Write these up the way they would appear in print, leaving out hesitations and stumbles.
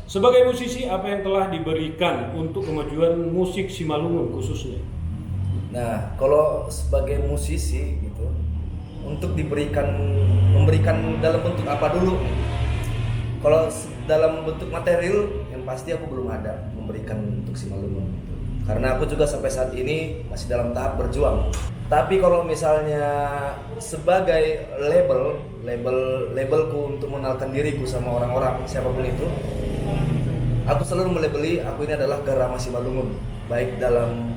Sebagai musisi, apa yang telah diberikan untuk kemajuan musik Simalungun khususnya? Nah, kalau sebagai musisi gitu, untuk memberikan dalam bentuk apa dulu? Kalau dalam bentuk material, yang pasti aku belum ada memberikan untuk Simalungun. Karena aku juga sampai saat ini masih dalam tahap berjuang. Tapi kalau misalnya sebagai labelku untuk mengenalkan diriku sama orang-orang siapapun itu, aku selalu melabeli aku ini adalah Garama Simalungun, baik dalam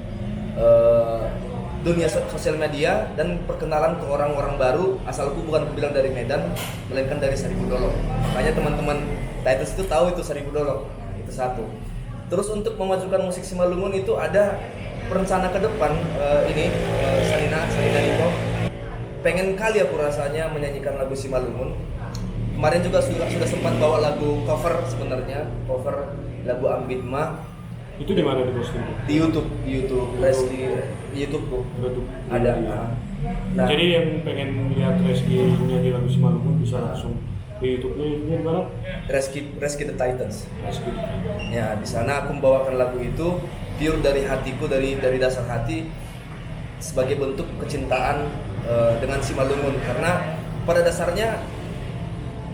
dunia sosial media dan perkenalan ke orang-orang baru. Asalku bukan bilang dari Medan, melainkan dari Seribu Dolok. Makanya teman-teman Titans itu tahu itu Seribu Dolok. Nah, itu satu. Terus untuk memajukan musik Simalungun itu ada rencana ke depan. Salina Niko pengen kali aku rasanya menyanyikan lagu Simalungun. Kemarin juga sudah sempat bawa lagu cover, sebenarnya cover lagu Ambitma. Itu di mana diposting? Di YouTube Reski, di YouTube Bu. Ada. Nah, Jadi yang pengen lihat Reski nyanyi lagu Simalungun bisa langsung di YouTube-nya, ini di mana? Reski the Titans. Reski. Ya, di sana aku membawakan lagu itu pure dari hatiku, dari dasar hati, sebagai bentuk kecintaan dengan Simalungun. Karena pada dasarnya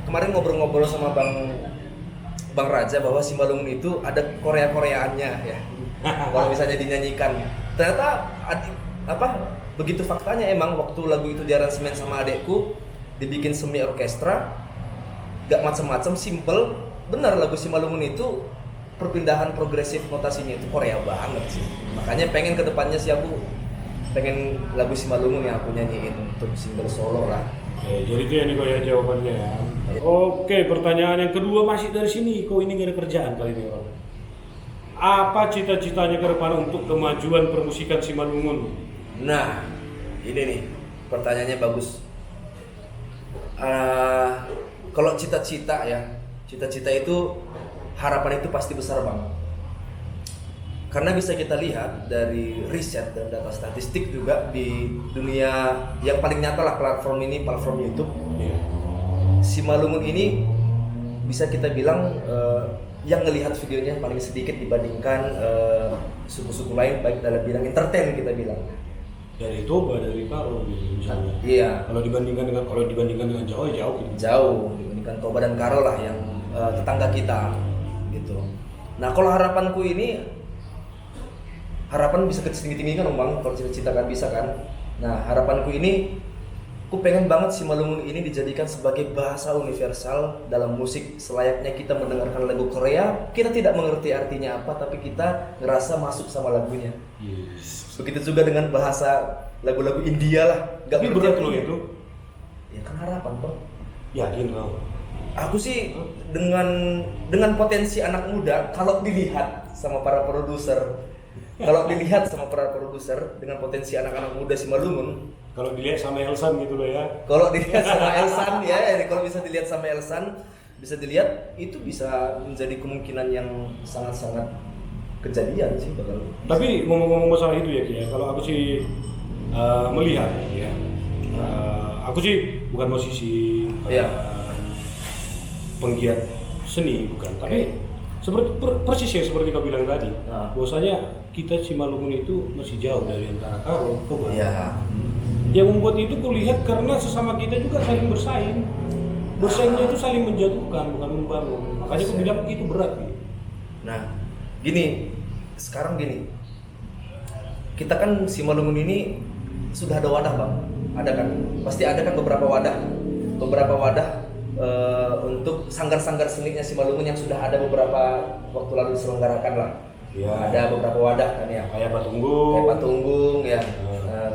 kemarin ngobrol-ngobrol sama Bang Raja bahwa Simalungun itu ada Korea-Koreaannya ya. Kalau misalnya dinyanyikan. Ternyata begitu faktanya emang waktu lagu itu diaransemen sama adekku, dibikin semi orkestra, gak macem-macem, simple. Benar lagu Simalungun itu perpindahan progresif notasinya itu Korea banget sih. Makanya pengen kedepannya sih aku pengen lagu Simalungun yang aku nyanyiin untuk single solo lah. Oke, jadi itu ya nih ya jawabannya ya. Oke, pertanyaan yang kedua masih dari sini. Kok ini gak ada kerjaan kali ini orang? Apa cita-citanya ke depan untuk kemajuan permusikan Simalungun? Nah, ini nih pertanyaannya bagus. Kalau cita-cita itu harapan itu pasti besar Bang. Karena bisa kita lihat dari riset dan data statistik juga di dunia yang paling nyata lah platform YouTube. Ya. Simalungun ini bisa kita bilang yang ngelihat videonya paling sedikit dibandingkan suku-suku lain, baik dalam bidang entertain kita bilang. Dari Toba, dari Karo gitu misalnya. Iya. Kalau dibandingkan dengan Jawa jauh gitu. Jauh dibandingkan Toba dan Karo lah yang tetangga kita gitu. Nah, kalau harapanku ini, harapan bisa setinggi-tinggi kan Bang, kalau cita-cita kan bisa kan. Nah, harapanku ini, aku pengen banget Simalungun ini dijadikan sebagai bahasa universal dalam musik. Selayaknya kita mendengarkan lagu Korea, kita tidak mengerti artinya apa, tapi kita ngerasa masuk sama lagunya. Yes. Begitu juga dengan bahasa lagu-lagu India lah. Tapi berat loh itu. Ya kan harapan Bang. Yakin kau? Aku sih dengan potensi anak muda, kalau dilihat sama para produser, dengan potensi anak-anak muda Simalungun, Kalau dilihat sama Elsan gitu loh ya. kalau dilihat sama Elsan kalau bisa dilihat sama Elsan, bisa dilihat itu bisa menjadi kemungkinan yang sangat-sangat kejadian sih bakal. Tapi ngomong-ngomong masalah itu ya Ki ya, kalau aku sih melihat ya, aku sih bukan musisi, Iya. penggiat seni bukan, tapi seperti persis ya seperti kau bilang tadi, bahwasanya kita Simalungun itu masih jauh dari antara Karo, Toba. Iya. Yang membuat itu kulihat karena sesama kita juga saling bersaing. Bersaingnya itu saling menjatuhkan, bukan membangun. Makanya aku bilang itu berat gitu. Nah, sekarang gini, kita kan Simalungun ini sudah ada wadah Bang, ada kan? Pasti ada kan beberapa wadah untuk sanggar-sanggar seninya Simalungun yang sudah ada beberapa waktu lalu diselenggarakan lah. Ya. Ada beberapa wadah kan ya. Kayak Patunggung. Ya.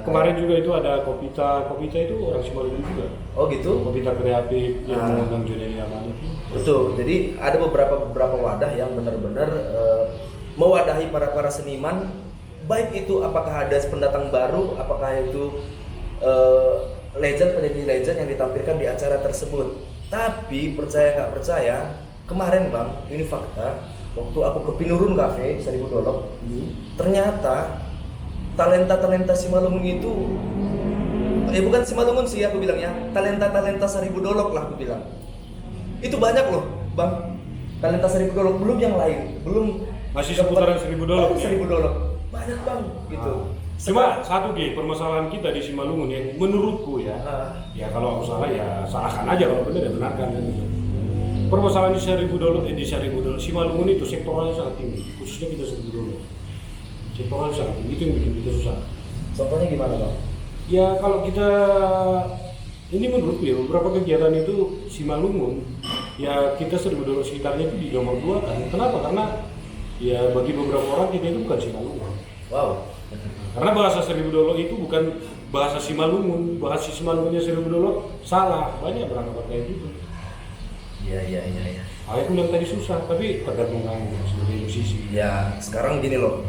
Kemarin juga itu ada Kopita itu orang Simalungun juga. Oh gitu. Kopita kreatif yang mengundang Joni Amani. Betul. Jadi ada beberapa wadah yang benar-benar mewadahi para seniman, baik itu apakah ada pendatang baru, apakah itu penyanyi legend yang ditampilkan di acara tersebut. Tapi percaya nggak percaya, kemarin Bang, ini fakta, waktu aku ke Pinurun Cafe Seribu Dolok, ternyata talenta Simalungun itu, bukan Simalungun sih aku bilang ya, talenta Seribu Dolok lah aku bilang. Itu banyak loh Bang. talenta Seribu Dolok, belum yang lain, belum Masih seputaran Seribu Dolok, ya? Seribu Dolok banyak bang gitu. Cuma satu permasalahan kita di Simalungun yang menurutku ya, ya kalau aku salah ya salahkan aja, kalau benar ya benarkan kan gitu. Permasalahan di Seribu Dolok, Simalungun itu sektoralnya sangat tinggi, khususnya kita Seribu Dolok. Sektoralnya sangat tinggi, itu yang bikin kita susah. Contohnya gimana bang? Ya kalau kita ini menurutku ya beberapa kegiatan itu Simalungun, ya kita Seribu Dolok sekitarnya itu di nomor 2 kan. Kenapa? Karena ya bagi beberapa orang kita itu bukan Simalungun. Wow. Karena bahasa Seribu Dolok itu bukan bahasa Simalungun, bahasa Simalungunnya Seribu Dolok salah, banyak berangkat kayak gitu. Iya. Aku bilang tadi susah, tapi tergantung kamu sebagai musisi. Ya sekarang gini loh,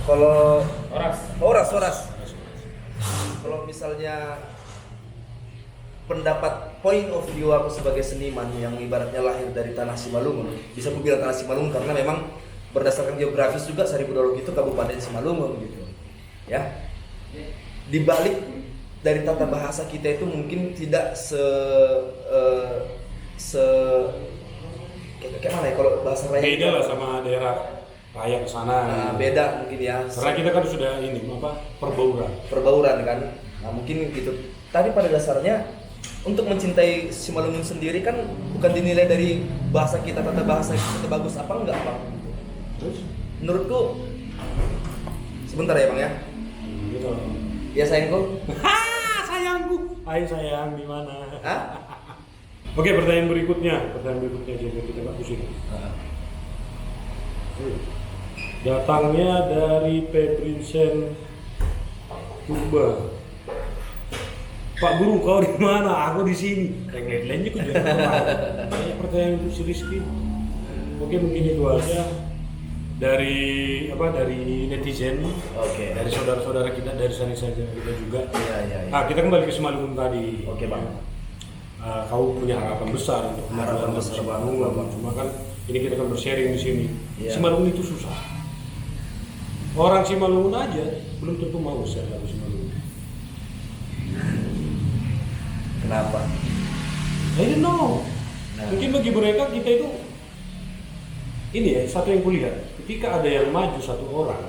kalau Horas. Kalau misalnya pendapat point of view aku sebagai seniman yang ibaratnya lahir dari tanah Simalungun, bisa aku bilang tanah Simalungun karena memang berdasarkan geografis juga Seribu Dolok itu Kabupaten Simalungun gitu. Ya. Di balik dari tata bahasa kita itu mungkin tidak kayak mana ya kalau bahasa raya Beda lah sama daerah raya ke sana. Beda mungkin ya. Karena kita kan sudah ini perbauran kan. Nah, mungkin gitu. Tapi pada dasarnya untuk mencintai Simalungun sendiri kan bukan dinilai dari bahasa kita, tata bahasa kita bagus apa enggak, Bang. Terus Menurutku sebentar ya, Bang ya. gitu. Ya sayangku. Sayangku. Hai sayang, di mana? Hah? Oke, pertanyaan berikutnya jadi kita nggak pusing. Datangnya dari Pebrinsen Purba. Pak Guru, kau di mana? Aku di sini. Lainnya kok juga banyak pertanyaan si Rizky. Oke, mungkin itu aja dari netizen. Oke. Dari saudara-saudara kita, dari saudara kita juga. Iya. Nah, kita kembali ke Simalungun tadi. Oke, Bang. Kau punya harapan besar untuk Harapan besar Simalungun, Bang. cuma kan ini kita kan bersharing di sini. Iya. Simalungun itu susah. Orang Simalungun aja belum tentu mau share lagu Simalungun. Kenapa? I don't know. Nah. Mungkin bagi mereka kita itu ini ya, satu yang kulihat, ketika ada yang maju satu orang,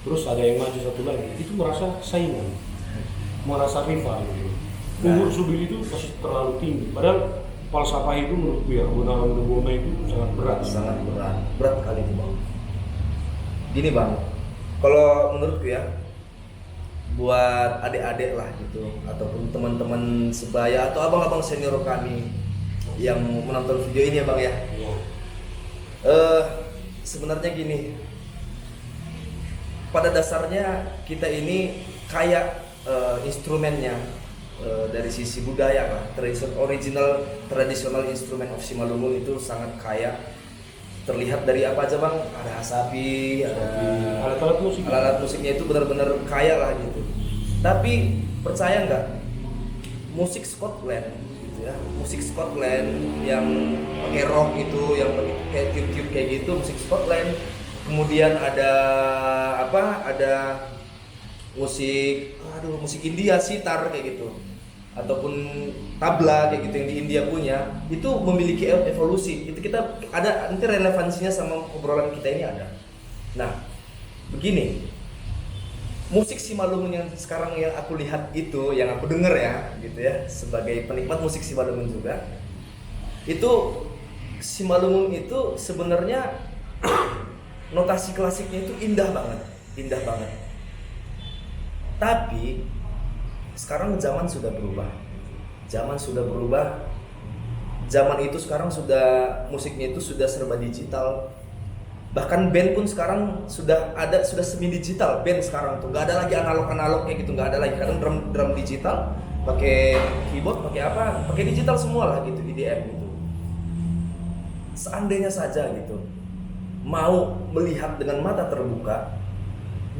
terus ada yang maju satu lagi, itu merasa saingan, merasa rival gitu. Umur Subili itu masih terlalu tinggi, padahal falsafah itu menurutku ya, Gunawan Debona itu sangat berat. Berat kali itu, Bang. Gini, Bang, kalau menurutku ya, buat adik-adik lah gitu, ataupun teman-teman sebaya atau abang-abang senior kami yang menonton video ini ya, Bang ya. Sebenarnya gini, pada dasarnya kita ini kayak instrumennya dari sisi budaya lah, tradisional instrumen of Simalungun itu sangat kaya. Terlihat dari apa aja, Bang? Ada hasapi, ada alat-alat musiknya itu benar-benar kaya lah gitu. Tapi percaya nggak, musik Scotland gitu ya, musik Scotland yang pakai rock itu, yang pakai kayak tiup-tiup kayak gitu, musik Scotland. Kemudian ada musik India, sitar kayak gitu, ataupun tabla kayak gitu yang di India punya, itu memiliki evolusi. Itu kita ada nanti relevansinya sama obrolan kita ini ada. Nah, begini, musik Simalungun yang sekarang yang aku lihat itu, yang aku dengar ya, gitu ya, sebagai penikmat musik Simalungun juga, itu Simalungun itu sebenarnya notasi klasiknya itu indah banget. Tapi sekarang zaman sudah berubah. Zaman itu sekarang musiknya itu sudah serba digital. Bahkan band pun sekarang sudah semi digital. Band sekarang tuh nggak ada lagi analog kayak gitu, nggak ada lagi. Kadang drum digital, pakai keyboard, pakai digital semua lah gitu, IDM gitu. Seandainya saja gitu mau melihat dengan mata terbuka,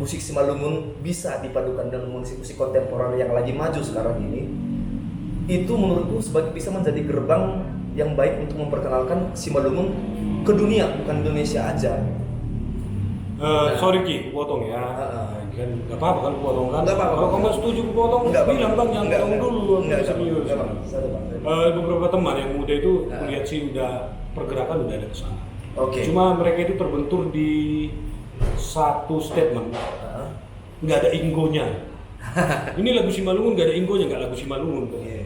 musik Simalungun bisa dipadukan dengan musik-musik kontemporer yang lagi maju sekarang ini, itu menurutku bisa menjadi gerbang yang baik untuk memperkenalkan Simalungun ke dunia, bukan Indonesia aja. Sorry Ki, potong ya. Kan nggak apa-apa kan potong kan. Nggak apa-apa. Kalau kamu setuju potong, bilang Bang jangan potong dulu. Enggak, Serius. Bang. Beberapa teman yang muda itu kulihat sih udah pergerakan udah ada ke sana. Oke. Cuma mereka itu terbentur di satu statement, nggak ada inggonya. Ini lagu Simalungun nggak ada inggonya, nggak lagu Simalungun. Iya.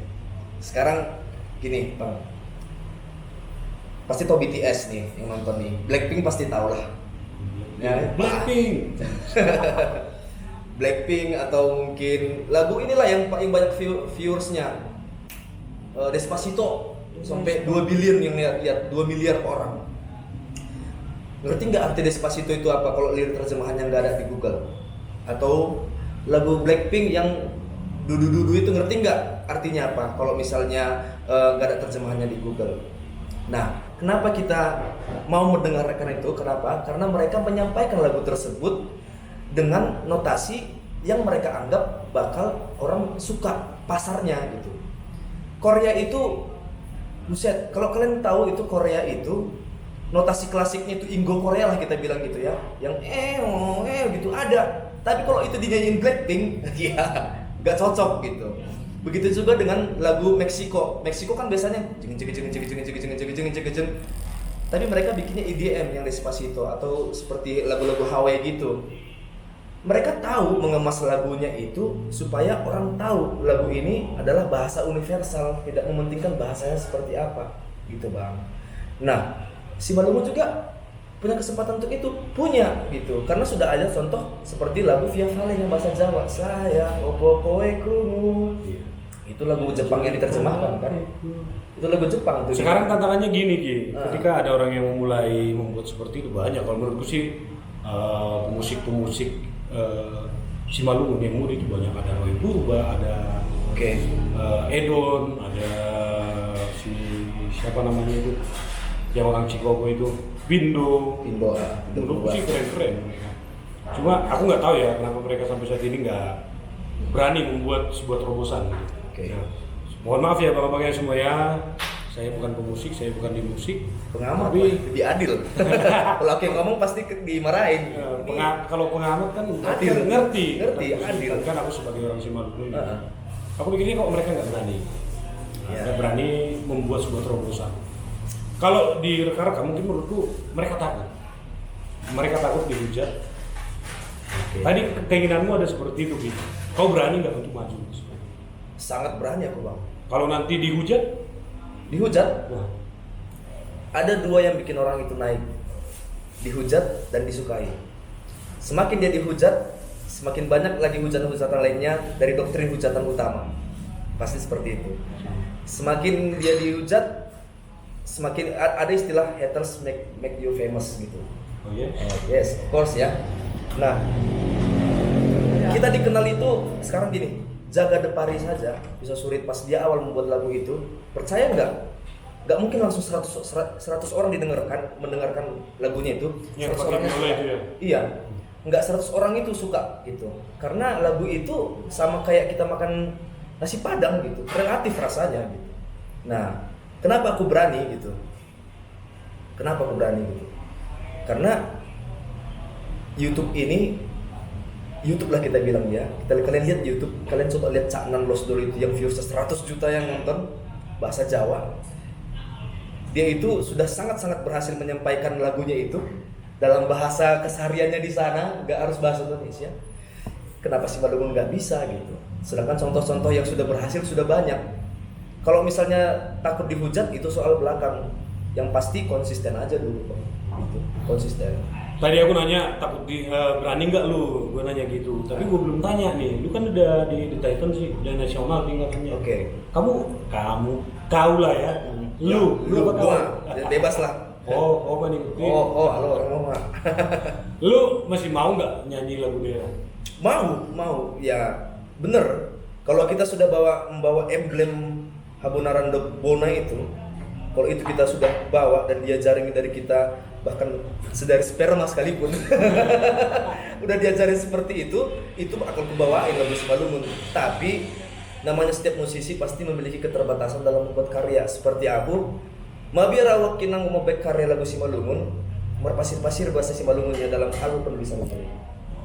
Sekarang gini, Bang. Pasti tau BTS nih yang nonton nih. Blackpink pasti tahu lah. Ya, Blackpink. Blackpink atau mungkin lagu inilah yang paling banyak viewersnya. Despacito sampai 2 billion yang lihat 2 miliar orang. Ngerti nggak arti Despacito itu apa kalau lirik terjemahannya nggak ada di Google? Atau lagu Blackpink yang dudu-dudu itu ngerti nggak artinya apa kalau misalnya nggak ada terjemahannya di Google? Nah, kenapa kita mau mendengarkan itu? Kenapa? Karena mereka menyampaikan lagu tersebut dengan notasi yang mereka anggap bakal orang suka pasarnya gitu. Korea itu, buset, kalau kalian tahu itu Korea itu notasi klasiknya itu Ingo Korea lah kita bilang gitu ya, yang gitu ada. Tapi kalau itu dinyanyiin Blackpink, ya nggak cocok gitu. Begitu juga dengan lagu Meksiko. Meksiko kan biasanya jeng. Tapi mereka bikinnya EDM yang Despacito atau seperti lagu-lagu Hawaii gitu. Mereka tahu mengemas lagunya itu supaya orang tahu lagu ini adalah bahasa universal, tidak mementingkan bahasanya seperti apa, gitu Bang. Nah, Simalungun juga punya kesempatan untuk itu, punya gitu, karena sudah ada contoh seperti lagu Via Vale yang bahasa Jawa, sayang opo kowe krungu. Itu lagu Jepang yang diterjemahkan kan? Itu lagu Jepang tuh. Sekarang tantangannya gini Ki, ketika ada orang yang memulai membuat seperti itu banyak. Kalau menurutku sih pemusik-pemusik Simalungun yang muda itu banyak. Ada Roy Purba, ada Edon, ada siapa namanya itu yang orang Cikopo itu, Bindo. Menurutku sih keren-keren mereka. Cuma aku nggak tahu ya kenapa mereka sampai saat ini nggak berani membuat sebuah terobosan. Ya. Mohon maaf ya bapak-bapak yang semua ya, saya bukan pemusik, saya bukan di musik. Pengamat, tapi lebih adil. Kalau aku yang ngomong pasti dimarahin. Kalau pengamat kan adil, ngerti, adil. Kan aku sebagai orang Simalungun, aku pikirnya kok mereka nggak berani, nggak berani membuat sebuah terobosan. Kalau di reka-reka mungkin menurutku mereka takut dihujat. Tadi keinginanmu ada seperti itu, Ki. Kau berani nggak untuk maju? Sangat berani aku Bang. Kalau nanti dihujat, nah, ada dua yang bikin orang itu naik, dihujat dan disukai. Semakin dia dihujat, semakin banyak lagi hujatan-hujatan lainnya dari doktrin hujatan utama. Pasti seperti itu. Semakin dia dihujat, semakin ada istilah haters make you famous gitu. Oh iya? Yes, of course ya. Nah, kita dikenal itu sekarang gini, Jaga Depari saja bisa sulit pas dia awal membuat lagu itu. Percaya nggak mungkin langsung 100 orang mendengarkan lagunya itu. Yang 100 orang itu ya? Iya, nggak 100 orang itu suka gitu. Karena lagu itu sama kayak kita makan nasi padang gitu, relatif rasanya gitu. Nah, kenapa aku berani gitu? Karena YouTube lah kita bilang ya. Kalian lihat YouTube, kalian coba lihat Cak Nan Losdol itu yang views 100 juta yang nonton bahasa Jawa. Dia itu sudah sangat-sangat berhasil menyampaikan lagunya itu dalam bahasa kesehariannya di sana, nggak harus bahasa Indonesia. Kenapa Simalungun nggak bisa gitu? Sedangkan contoh-contoh yang sudah berhasil sudah banyak. Kalau misalnya takut dihujat itu soal belakang. Yang pasti konsisten aja dulu, Bang. Gitu, konsisten. Tadi aku nanya berani nggak lu? Gue nanya gitu. Tapi gue belum tanya nih. Lu kan udah di Titan sih, udah nasional tingkatannya. Oke. Kau lah ya. Lu apa kau? Bebas lah. Oh, Bani. Halo orang Roma. Lu masih mau nggak nyanyi lagu daerah? Mau. Ya, bener. Kalau kita sudah membawa emblem Habonaran Bona itu, kalau itu kita sudah bawa dan dia jaring dari kita, bahkan sedari sperma sekalipun udah diajarin seperti itu akan kubawain lagu Simalungun. Tapi namanya setiap musisi pasti memiliki keterbatasan dalam membuat karya. Seperti aku, mabira wakinang membuat karya lagu Simalungun, merpasir-pasir bahasa Simalungunnya dalam album penulisan itu.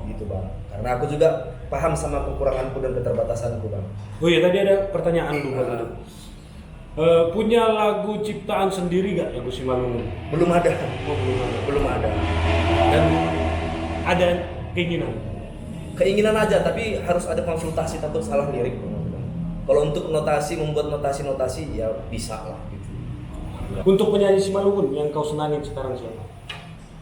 Gitu Bang. Karena aku juga paham sama kekuranganku dan keterbatasanku Bang. Oh iya, tadi ada pertanyaan lu Punya lagu ciptaan sendiri gak lagu Simalungun? Belum ada. Oh, belum ada. Belum ada. Dan ada keinginan. Keinginan aja, tapi harus ada konsultasi, takut salah lirik. Kalau untuk notasi, membuat notasi ya bisa lah gitu. Untuk penyanyi Simalungun yang kau senangin sekarang siapa?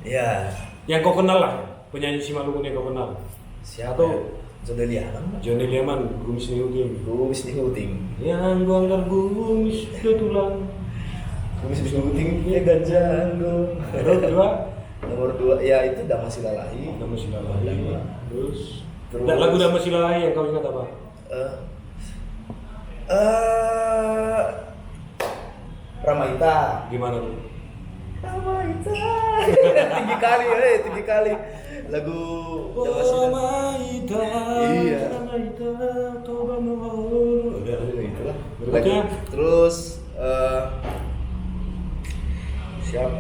Ya, Yang kau kenal lah, penyanyi Simalungun yang kau kenal. siapa? Atau Johnny Liaman. Johnny Liaman, Gumis Niuting. Gumis di Huting. Yang banggar Gumis ke tulang. Gumis di Huting ya ganjanggo. Nomor 2 ya itu Dama Silalahi. Dama Silalahi. Terus Terus. lagu Dama Silalahi yang kau ingat apa? Ramaita. Gimana tuh? Ramaita. tinggi kali. Lagu Dama Silalahi. Ramaita. Iya. Ramaita, toba mohon. Udah, Itulah. Berikutnya? Terus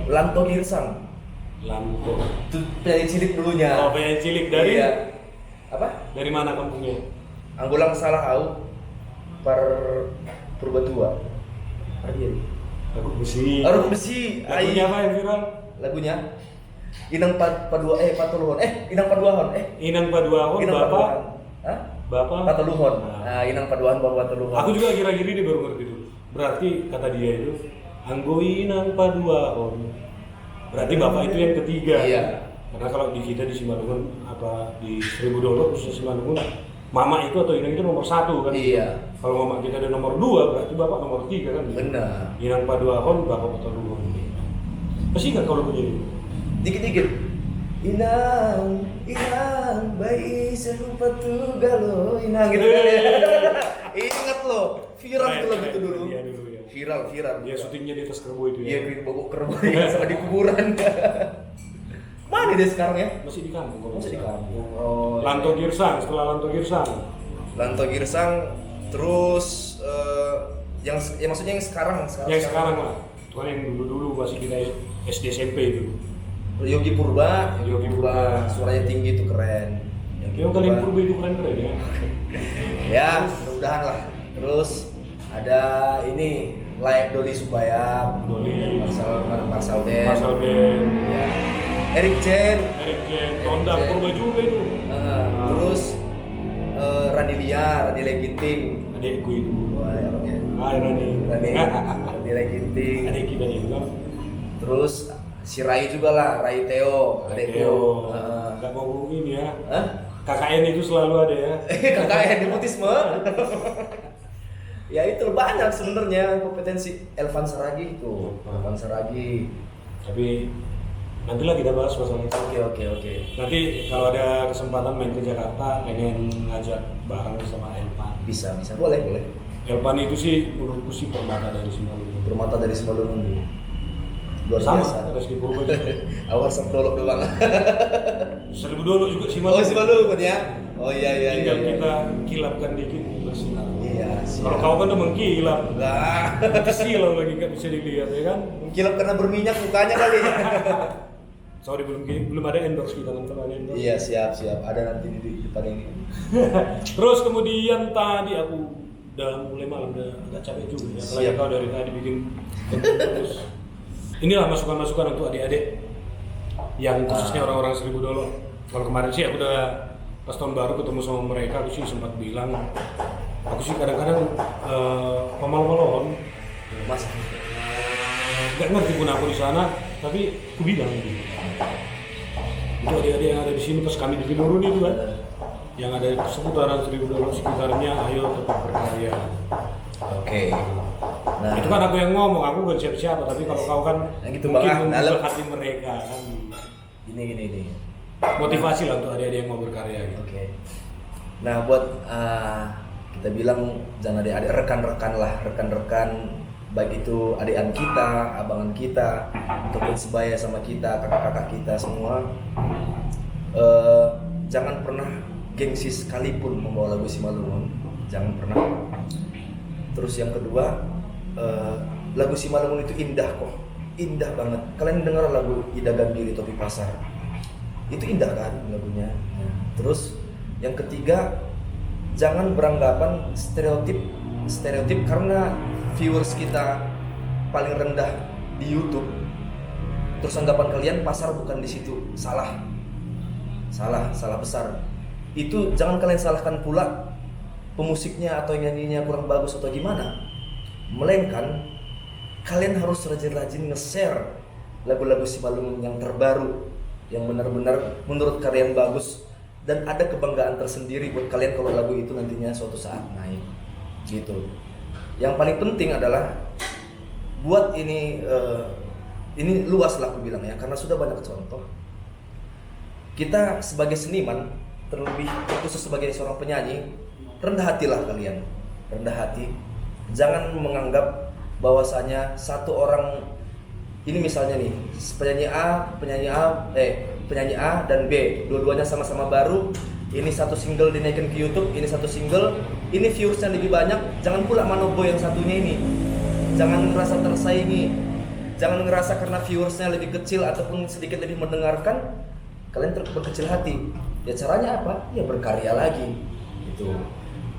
Lanto Girsang. Lampu. Itu penyanyi cilik dulunya. Oh, penyanyi cilik dari Iya. Apa? dari mana kampungnya? Anggulang Salahau Purbatua. Dia. Lagu besi. Arung Besi. Lagunya apa yang viral? Lagunya Inang Patuluhon. Inang Paduahon. Inang Paduahon, Inang Bapak. Paduahon. Hah? Bapak. Patuluhon. Nah. Nah, Inang Paduahon Bapak Patuluhon. Aku juga kira-kira ini baru ngerti itu. Berarti kata dia itu Anggo Inang Paduahon. Berarti bapak itu yang ketiga. Iya. Karena kalau di kita di Simalungun apa di Seribu Dolok khusus Simalungun, mama itu atau inang itu nomor 1 kan? Iya. Kalau mama kita ada nomor 2, berarti bapak nomor 3 kan? Benar. Inang Paduahon, bapak Pataluhon. Masih nggak kalau begini? Dikit-dikit. Inang, bayi serupa tugalo, Inang gitu kan ya. Ingat loh, viral itu lagu itu dulu. Iya dulu ya. Viral. Dia syutingnya di atas kerbau itu Iya, ya. di bobok kerbau sama di kuburan. Mana dia sekarang ya? Masih di kampung. kalau Masih di nggak salah. kampung. Oh. Lanto Girsang, setelah Lanto Girsang. Lanto Girsang, terus maksudnya yang sekarang. Yang sekarang lah. Tuhan yang dulu masih kita SD SMP itu. Yogi Purba, Yogi Purba. suaranya tinggi itu keren. Yang kalian Purba itu keren-keren ya. Ya, mudah-mudahan lah. Terus ada ini Layak Doli Subayap, Doli. Marcel Ben, Marcel Ben. ya. Eric Chen, Eric Jen, Tonda Purba juga itu. terus Rani Leginting. Adekku itu. Wah, ya Bang, ya. Hai Rani. Rani Leginting. Adik kita juga. Terus si Rai juga lah, Rai Theo, adekku. Theo. Heeh. Gak mau ini ya. Hah? KKN itu selalu ada ya. Kakak nepotisme. Ya itu banyak sebenarnya kompetensi Elvan Saragi itu. Elvan Saragi. Tapi nantilah kita bahas masalah itu. Oke. Nanti kalau ada kesempatan main ke Jakarta, pengen ngajak bareng sama Elpan. Bisa. Boleh. Elpan itu sih menurutku sih permata dari Simalungun. Bermata dari Simalungun. Luar Sama, biasa. Reski Purba juga. Awas semprolok doang. Seribu Dolok juga Oh, Simalungun. Simalungun ya. Oh iya. Tinggal kita kilapkan dikit bersinar. Iya. Kalau kau kan udah mengkilap, Lah, nanti silau lagi nggak bisa dilihat ya kan? kilap karena berminyak mukanya kali. Sorry belum ada endorse kita nanti ada endorse. Iya, siap. Ada nanti di depan ini. Terus kemudian tadi aku udah mulai malam udah agak capek juga ya. Apalagi Siap. kau dari tadi bikin terus. Inilah masukan-masukan untuk adik-adik yang khususnya orang-orang Seribu Dolok. Kalau kemarin sih aku udah pas tahun baru ketemu sama mereka, aku sih sempat bilang aku sih kadang-kadang pemalu-maluan Mas, nggak ngerti pun aku di sana, tapi aku bilang gitu. Itu adik-adik yang ada di sini pas kami di Timurun itu kan, yang ada di seputaran Seribu Dolok sekitarnya, ayo tetap berkarya. oke. Nah, Itu kan aku yang ngomong, aku bukan siapa-siapa, tapi kalau kau kan Yang gitu, mungkin Bang, membuka dalam. hati mereka kan. Gini. Motivasi lah untuk adik-adik yang mau berkarya gitu. Oke. Nah, buat kita bilang jangan adik-adik, rekan-rekan baik itu adikan kita, abangan kita, ataupun sebaya sama kita, kakak-kakak kita semua, jangan pernah gengsi sekalipun membawa lagu Simalungun, jangan pernah. Terus yang kedua, lagu Simalungun itu indah kok, indah banget. Kalian dengar lagu Ida Gambiri Topi Pasar, itu indah kan lagunya. Terus yang ketiga, jangan beranggapan stereotip karena viewers kita paling rendah di YouTube, terus anggapan kalian pasar bukan di situ, salah besar. Itu jangan kalian salahkan pula pemusiknya atau nyanyinya kurang bagus atau gimana, melainkan kalian harus rajin-rajin nge-share lagu-lagu Simalungun yang terbaru, yang benar-benar menurut kalian bagus dan ada kebanggaan tersendiri buat kalian kalau lagu itu nantinya suatu saat naik gitu. Yang paling penting adalah buat ini luas lah aku bilang ya, karena sudah banyak contoh. Kita sebagai seniman, terlebih khusus sebagai seorang penyanyi, rendah hatilah kalian, rendah hati. Jangan menganggap bahwasanya satu orang ini misalnya nih penyanyi A dan B, dua-duanya sama-sama baru. Ini satu single dinaikin ke YouTube, ini satu single, ini viewersnya lebih banyak. Jangan pula manobo yang satunya ini. Jangan merasa tersaingi. Jangan ngerasa karena viewersnya lebih kecil ataupun sedikit lebih mendengarkan, kalian berkecil hati. Ya caranya apa? Ya berkarya lagi. Gitu.